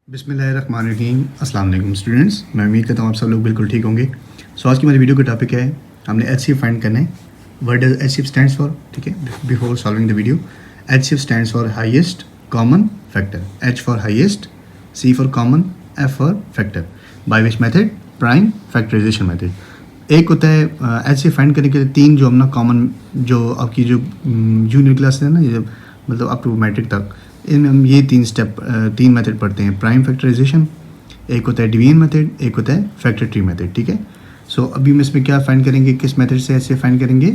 बिस्मिल्लाहिर्रहमानिर्रहीम। अस्सलाम वालेकुम स्टूडेंट्स, मैं उम्मीद करता हूँ आप सब लोग बिल्कुल ठीक होंगे। सो आज की हमारी वीडियो का टॉपिक है, हमने एचसीएफ फाइंड करना है। What does HCF stands for, ठीक है। Before solving the video, HCF stands for highest common factor. H for highest, C for common, F for factor. By which method? Prime factorisation method. एक होता है HCF find करने के लिए तीन जो हम ना कॉमन, जो आपकी जो जूनियर क्लास है ना, ये मतलब अप टू मैट्रिक तक, इन हम ये तीन मेथड पढ़ते हैं। प्राइम फैक्टराइजेशन, एक होता है डिवीजन मेथड, एक होता है फैक्टर ट्री मेथड, ठीक है। सो अभी हम इसमें क्या फाइंड करेंगे, किस मेथड से ऐसे फाइंड करेंगे?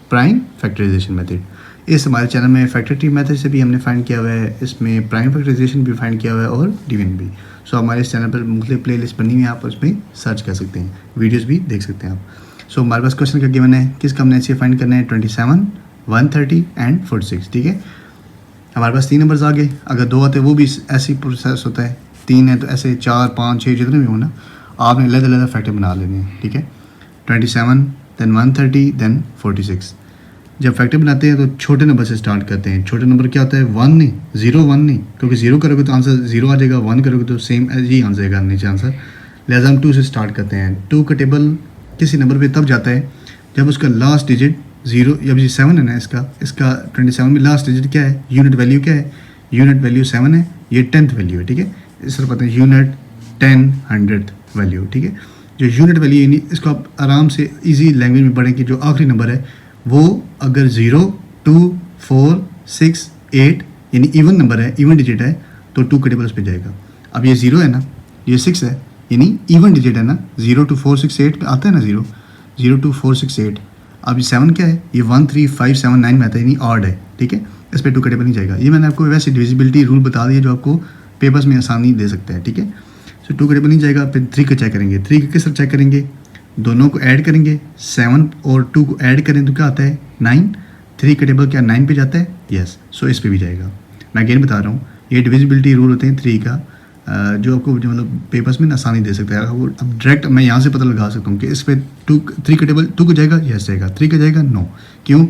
Prime factorisation method. इस हमारे चैनल में फैक्टर ट्री मेथड से भी हमने फाइंड किया हुआ है, इसमें प्राइम फैक्टराइजेशन भी फाइंड किया हुआ है और डिवीजन भी। सो हमारे इस चैनल पर मुख्तलिफ प्ले लिस्ट बनी हुई है, आप उसमें सर्च कर सकते हैं, वीडियोज़ भी देख सकते हैं आप। सो हमारे पास क्वेश्चन का गिवन है, किसका हमने ऐसे फाइंड करना है? 27, 130 एंड 46, ठीक है। हमारे पास तीन नंबर्स आ गए, अगर दो आते वो भी ऐसी प्रोसेस होता है, तीन है तो ऐसे 4, 5, 6 जितने भी हो ना, आपने अलग अलग फैक्टर बना लेने हैं, ठीक है। 27, देन 130, देन 46। जब फैक्टर बनाते हैं तो छोटे नंबर से स्टार्ट करते हैं। छोटे नंबर क्या होता है? 1 नहीं, 0 1 नहीं, क्योंकि 0 करोगे तो आंसर 0 आ जाएगा, 1 करोगे तो सेम ही आ जाएगा नीचे आंसर। लिहाजा हम 2 से स्टार्ट करते हैं। 2 का टेबल किसी नंबर पर तब जाता है जब उसका लास्ट डिजिट 0, जब ये 7 है ना, इसका 27 में लास्ट डिजिट क्या है? यूनिट वैल्यू क्या है? यूनिट वैल्यू 7 है, ये 10th वैल्यू है, ठीक है। इस तरह पता है यूनिट 10 100th वैल्यू, ठीक है। जो यूनिट वैल्यू यानी इसको आप आराम से इजी लैंग्वेज में पढ़ें कि जो आखिरी नंबर है वो अगर 0, 2, 4, 6, 8 यानी इवन नंबर है, इवन डिजिट है, तो 2 के टेबल उस पर जाएगा। अब ये 0 है ना, ये 6 है, यानी इवन डिजिट है ना, 0 2 4 6 8 पे आता है ना, 0 0 2 4 6 8। अब ये 7 क्या है? ये 1 3 5 7 9 में आता है, यानी ऑड है, ठीक है। इस पर 2 का टेबल नहीं जाएगा। ये मैंने आपको वैसे डिविजिबिलिटी रूल बता दिया जो आपको पेपर्स में आसानी दे सकता है, ठीक है। सो 2 का टेबल नहीं जाएगा। फिर 3 का चेक करेंगे। 3 का किस तरह चेक करेंगे? दोनों को ऐड करेंगे, 7 और 2 को ऐड करें तो क्या आता है? 9। 3 का टेबल क्या 9 पे जाता है? यस। सो इस पर भी जाएगा। मैं अगेन बता रहा हूँ, ये डिविजिबिलिटी रूल होते हैं 3 का, जो आपको जो मतलब पेपर्स में आसानी दे सकता है। वो अब डायरेक्ट मैं यहाँ से पता लगा सकता हूँ कि इस पर 3 का टेबल 2 को जाएगा, यस जाएगा। 3 का जाएगा, नो। क्यों?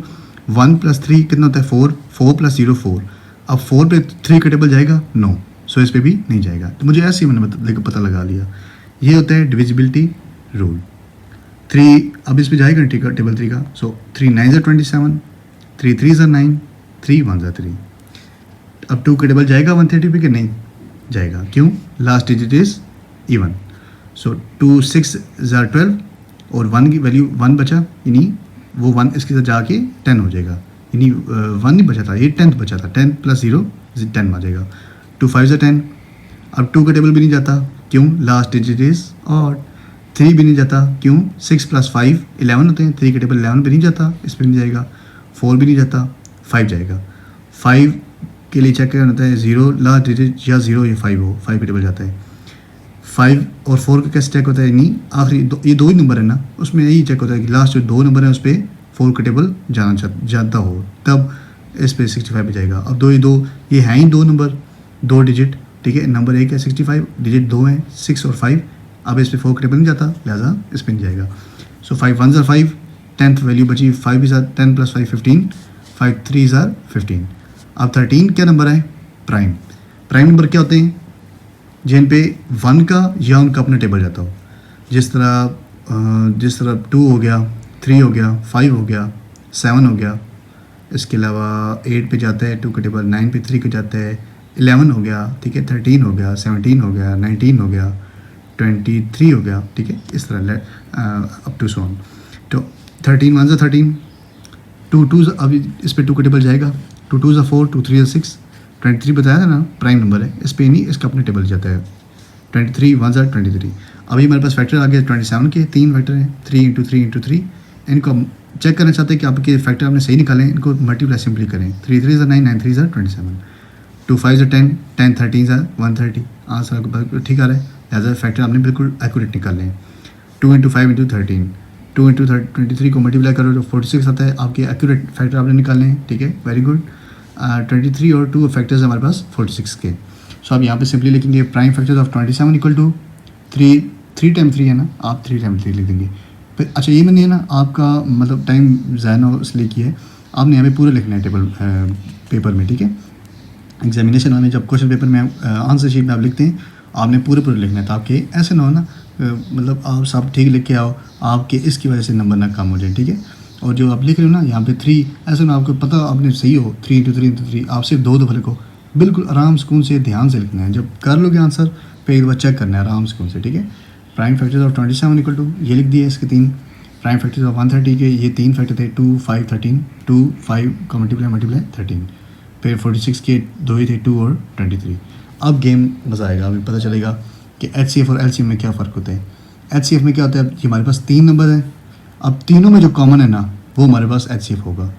1 + 3 कितना होता है? 4। 4 + 0 4। अब 4 पे 3 का टेबल जाएगा, नो। सो इस पर भी नहीं जाएगा। तो मुझे ऐसे ही मैंने पता लगा लिया। ये होता है डिविजिबिलिटी रूल। 3 अब इस पर जाएगा ठीक है टेबल 3 का। सो 3 9 = 27, 3 3 = 9, 3 1 = 3। अब 2 का टेबल जाएगा 130 पे कि नहीं जाएगा? क्यों? Last digit is even. सो 2 6 = 12 और 1 की वैल्यू 1 बचा, यानी वो 1 इसके साथ जाके 10 हो जाएगा, यानी 1 नहीं बचा था, ये 10th बचा था। 10 + 0 10 आ जाएगा। 2 5 = 10। अब 2 का टेबल भी नहीं जाता, क्यों? Last digit is odd. 3 भी नहीं जाता, क्यों? 6 + 5 11 होते हैं, 3 का टेबल 11 पे नहीं जाता, इस पर नहीं जाएगा। 4 भी नहीं जाता, 5 जाएगा। 5 के लिए चेक करना होता है 0 लास्ट डिजिट या 0 या 5 हो, 5 पे टेबल जाता है। 5 और 4 का कैसे चेक होता है? नहीं, आखिरी ये दो ही नंबर है ना, उसमें यही चेक होता है कि लास्ट जो 2 नंबर है उस पर 4 का टेबल जाता हो, तब इस पर 65 पे जाएगा। अब 2 ये हैं ही 2 नंबर, 2 डिजिट, ठीक है। नंबर 1 है 65, डिजिट 2 हैं 6 और 5। अब इस पर 4 का टेबल नहीं जाता, लिहाजा इस पर नहीं जाएगा। सो 5 1 = 5, 10th वैल्यू बची 5 = 10 + 5 15, 5 3 = 15। अब 13 क्या नंबर है? प्राइम। प्राइम नंबर क्या होते हैं? जिन पे 1 का या उनका अपना टेबल जाता हो, जिस तरह 2 हो गया, 3 हो गया, 5 हो गया, 7 हो गया। इसके अलावा 8 पे जाता है 2 का टेबल, 9 पे 3 का जाता है, 11 हो गया, ठीक है, 13 हो गया, 17 हो गया, 19 हो गया, 23 हो गया, ठीक है। इस तरह अप टू सो ऑन। तो 13 1 = 13, 2 2 अब इस पर 2 का टेबल जाएगा, 2 2 = 4, 2 3 = 6। 23 बताया था ना, प्राइम नंबर है, इस पर नहीं, इसका अपने टेबल जाता है। 23 1 = 23। अभी हमारे पास फैक्टर आ गया 27 के, 3 फैक्टर हैं, 3 × 3 × 3। इनको हम चेक करना चाहते हैं कि आपके फैक्टर आपने सही निकालें, इनको मल्टीप्लाई सिंपली करें। 3 3 = 9, 9 3 = 27, 2 5 = 10, 10 13 = 130। आंसर आपको ठीक आ रहा है, लिहाजा फैक्टर आपने बिल्कुल एक्यूरेट निकाले हैं। 2 × 5 × 13, 2 × 23 को मल्टीप्लाई करो तो 46 आता है, आपके एक्यूरेट फैक्टर आपने निकालने हैं, ठीक है, वेरी गुड। 23 और 2 फैक्टर्स हमारे पास 46 के। सो आप यहाँ पे सिंपली लिखेंगे प्राइम फैक्टर्स ऑफ 27 = 3 टाइम 3 है ना, आप 3 टाइम 3 लिख देंगे। फिर अच्छा ये नहीं है ना, आपका मतलब टाइम ज़ाया हो इसलिए किया है, आपने यहाँ पे पूरा लिखना है टेबल पेपर में, ठीक है। एग्जामिनेशन में जब क्वेश्चन पेपर में आंसर शीट में आप लिखते हैं आपने पूरे लिखना है, ताकि ऐसे ना हो ना मतलब आप सब ठीक लिख के आओ, आपके इसकी वजह से नंबर ना कम हो जाए, ठीक है। और जो आप लिख रहे हो ना यहाँ पे 3, ऐसा ना आपको पता आपने सही हो 3 × 3 × 3, आप सिर्फ 2 दफ़ा लिखो, बिल्कुल आराम सुकून से ध्यान से लिखना है। जब कर लोगे आंसर फिर एक बार चेक करना है आराम सुकून से, ठीक है। Prime factors of 27 equal to, ये लिख दिए इसके 3 प्राइम फैक्टर्स ऑफ 130 के, ये 3 फैक्टर थे 2 5 13, 2 5 का मल्टीप्लाई 13, फिर 46 के 2 ही थे 2 और 23। अब गेम मज़ा आएगा, अभी पता चलेगा कि HCF और LCM में क्या फ़र्क होता है। HCF में क्या होता है, अब हमारे पास 3 नंबर हैं, अब तीनों में जो कॉमन है ना वो हमारे पास HCF होगा।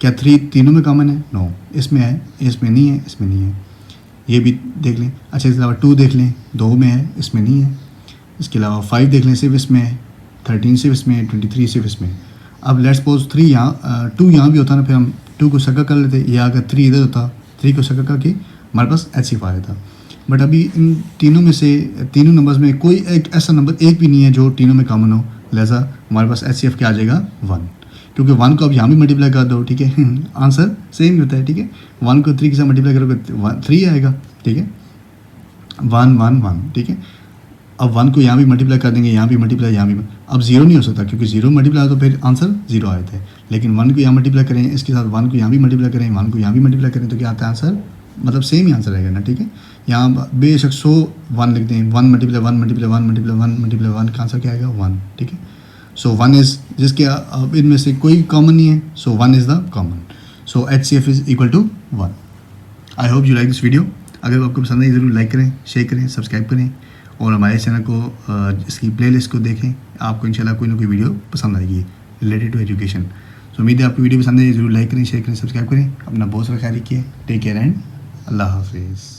क्या 3 तीनों में कॉमन है? नो, इसमें है, इसमें नहीं है, इसमें नहीं है, ये भी देख लें। अच्छा, इसके अलावा 2 देख लें, 2 में है, इसमें नहीं है। इसके अलावा 5 देख लें, सिर्फ इसमें है, 13 सिर्फ इसमें है, 23 सिर्फ इसमें है। अब लेट्स सपोज 3 यहाँ 2 यहाँ भी होता ना, फिर हम 2 को सर्कल कर लेते, या अगर 3 इधर होता 3 को सर्कल करके हमारे पास HCF आया था। बट अभी इन तीनों में से तीनों नंबर्स में कोई एक ऐसा नंबर एक भी नहीं है जो तीनों में कॉमन हो, लिहाजा हमारे पास HCF क्या आ जाएगा 1, क्योंकि 1 को अब यहाँ भी मल्टीप्लाई कर दो, ठीक है, आंसर सेम ही होता है, ठीक है। 1 को 3 के साथ मल्टीप्लाई करोगे 3 आएगा, ठीक है, 1 1 1, ठीक है। अब 1 को यहाँ भी मल्टीप्लाई कर देंगे, यहाँ भी मल्टीप्लाई, यहाँ भी, अब 0 नहीं हो सकता क्योंकि 0 मल्टीप्लाई हो तो फिर आंसर 0 आए थे। लेकिन 1 को यहाँ मल्टीप्लाई करें, इसके साथ 1 को यहाँ भी मल्टीप्लाई करें, 1 को यहाँ भी मल्टीप्लाई करें, तो क्या आता है आंसर, मतलब सेम ही आंसर आएगा ना, ठीक है। यहाँ बेशक 100 1 लिख दें, 1 मल्टीप्लाई 1 मल्टीप्लाई 1 मल्टीप्लाई 1 मल्टीप्लाई 1 का आंसर क्या आएगा 1, ठीक है। सो 1 इज़, जिसके अब इनमें से कोई कॉमन नहीं है, so 1 is the common, so HCF is equal to 1। I hope you like this video. अगर आपको पसंद है ज़रूर लाइक करें, शेयर करें, सब्सक्राइब करें और हमारे चैनल को इसकी प्लेलिस्ट को देखें। आपको इंशाल्लाह कोई ना कोई वीडियो पसंद आएगी रिलेटेड टू एजुकेशन। सो उम्मीद है आपको वीडियो पसंद है, ज़रूर लाइक करें, शेयर करें, सब्सक्राइब करें। अपना बहुत सारा ख्याल रखिए, टेक केयर एंड अल्लाह हाफिज़।